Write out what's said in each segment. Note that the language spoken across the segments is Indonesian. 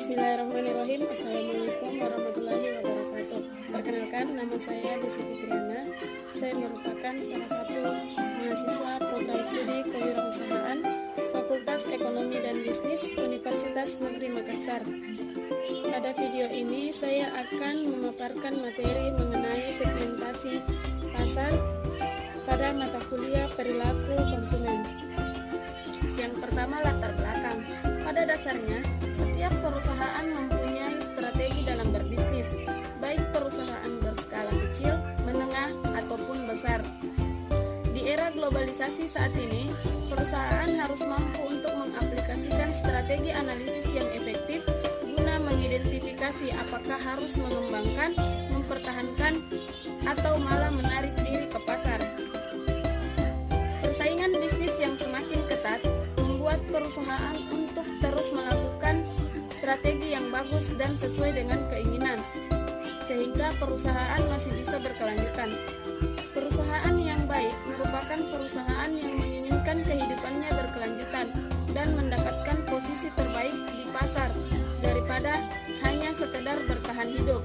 Bismillahirrahmanirrahim. Assalamualaikum warahmatullahi wabarakatuh. Perkenalkan, nama saya Desi Fitriana. Saya merupakan salah satu mahasiswa program studi kewirausahaan Fakultas Ekonomi dan Bisnis Universitas Negeri Makassar. Pada video ini saya akan memaparkan materi mengenai segmentasi pasar pada mata kuliah perilaku konsumen. Yang pertama, latar belakang. Pada dasarnya, setiap perusahaan mempunyai strategi dalam berbisnis, baik perusahaan berskala kecil, menengah, ataupun besar. Di era globalisasi saat ini, perusahaan harus mampu untuk mengaplikasikan strategi analisis yang efektif guna mengidentifikasi apakah harus mengembangkan, mempertahankan, atau malah menarik diri ke pasar. Persaingan bisnis yang semakin ketat membuat perusahaan untuk terus melakukan strategi yang bagus dan sesuai dengan keinginan, sehingga perusahaan masih bisa berkelanjutan. Perusahaan yang baik merupakan perusahaan yang menginginkan kehidupannya berkelanjutan dan mendapatkan posisi terbaik di pasar daripada hanya sekedar bertahan hidup.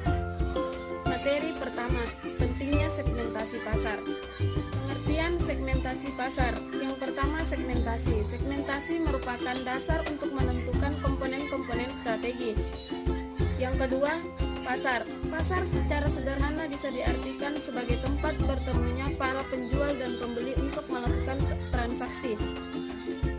Materi pertama, pentingnya segmentasi pasar. Pengertian segmentasi pasar. Yang pertama, segmentasi. Segmentasi merupakan dasar untuk menentukan komponen-komponen strategi. Yang kedua, pasar. Pasar secara sederhana bisa diartikan sebagai tempat bertemunya para penjual dan pembeli untuk melakukan transaksi.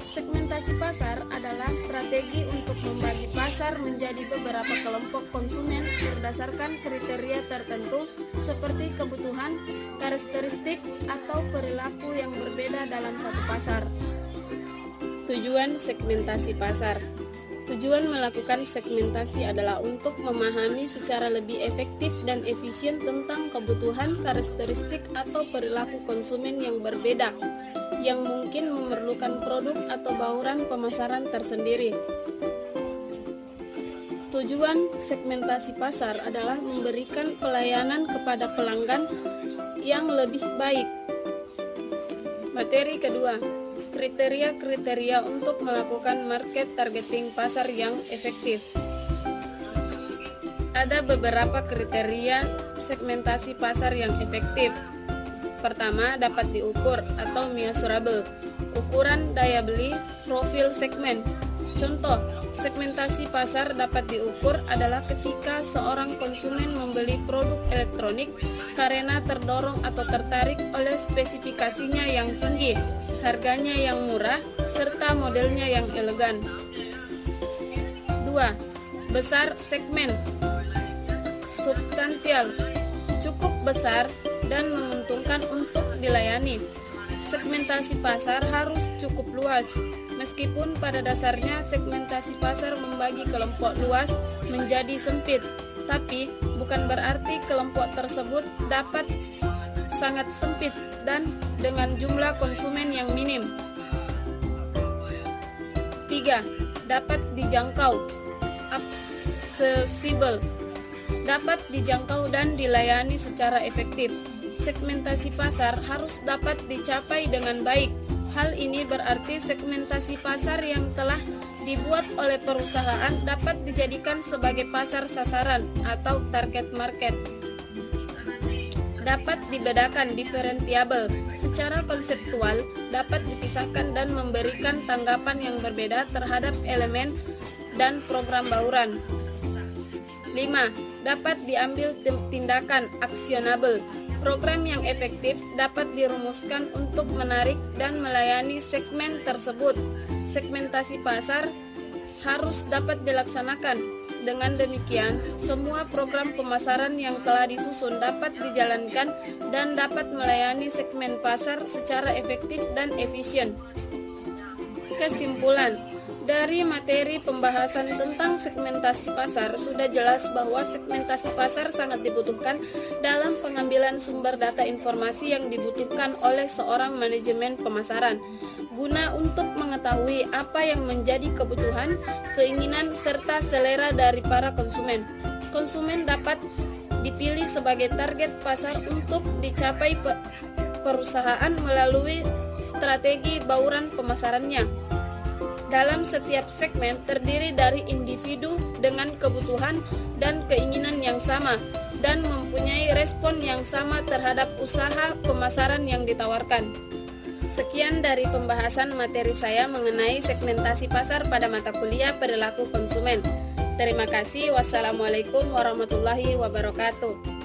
Segmentasi pasar adalah strategi untuk membagi pasar menjadi beberapa kelompok konsumen berdasarkan kriteria tertentu seperti kebutuhan, karakteristik, atau perilaku yang berbeda dalam satu pasar. Tujuan segmentasi pasar. Tujuan melakukan segmentasi adalah untuk memahami secara lebih efektif dan efisien tentang kebutuhan, karakteristik, atau perilaku konsumen yang berbeda yang mungkin memerlukan produk atau bauran pemasaran tersendiri. Tujuan segmentasi pasar adalah memberikan pelayanan kepada pelanggan yang lebih baik. Materi kedua, kriteria-kriteria untuk melakukan market targeting pasar yang efektif. Ada beberapa kriteria segmentasi pasar yang efektif. Pertama, dapat diukur atau measurable. Ukuran daya beli, profil segmen. Contoh, segmentasi pasar dapat diukur adalah ketika seorang konsumen membeli produk elektronik karena terdorong atau tertarik oleh spesifikasinya yang tinggi, harganya yang murah, serta modelnya yang elegan. 2. Besar segmen. Substansial. Cukup besar dan menguntungkan untuk dilayani. Segmentasi pasar harus cukup luas. Meskipun pada dasarnya segmentasi pasar membagi kelompok luas menjadi sempit, tapi bukan berarti kelompok tersebut dapat sangat sempit dan dengan jumlah konsumen yang minim. 3. Dapat dijangkau, accessible. Dapat dijangkau dan dilayani secara efektif. Segmentasi pasar harus dapat dicapai dengan baik. Hal ini berarti segmentasi pasar yang telah dibuat oleh perusahaan dapat dijadikan sebagai pasar sasaran atau target market. Dapat dibedakan, differentiable. Secara konseptual dapat dipisahkan dan memberikan tanggapan yang berbeda terhadap elemen dan program bauran. 5. Dapat diambil tindakan, actionable. Program yang efektif dapat dirumuskan untuk menarik dan melayani segmen tersebut. Segmentasi pasar harus dapat dilaksanakan. Dengan demikian, semua program pemasaran yang telah disusun dapat dijalankan dan dapat melayani segmen pasar secara efektif dan efisien. Kesimpulan, dari materi pembahasan tentang segmentasi pasar sudah jelas bahwa segmentasi pasar sangat dibutuhkan dalam pengambilan sumber data informasi yang dibutuhkan oleh seorang manajemen pemasaran guna untuk mengetahui apa yang menjadi kebutuhan, keinginan, serta selera dari para konsumen. Konsumen dapat dipilih sebagai target pasar untuk dicapai perusahaan melalui strategi bauran pemasarannya. Dalam setiap segmen terdiri dari individu dengan kebutuhan dan keinginan yang sama dan mempunyai respon yang sama terhadap usaha pemasaran yang ditawarkan. Sekian dari pembahasan materi saya mengenai segmentasi pasar pada mata kuliah perilaku konsumen. Terima kasih. Wassalamualaikum warahmatullahi wabarakatuh.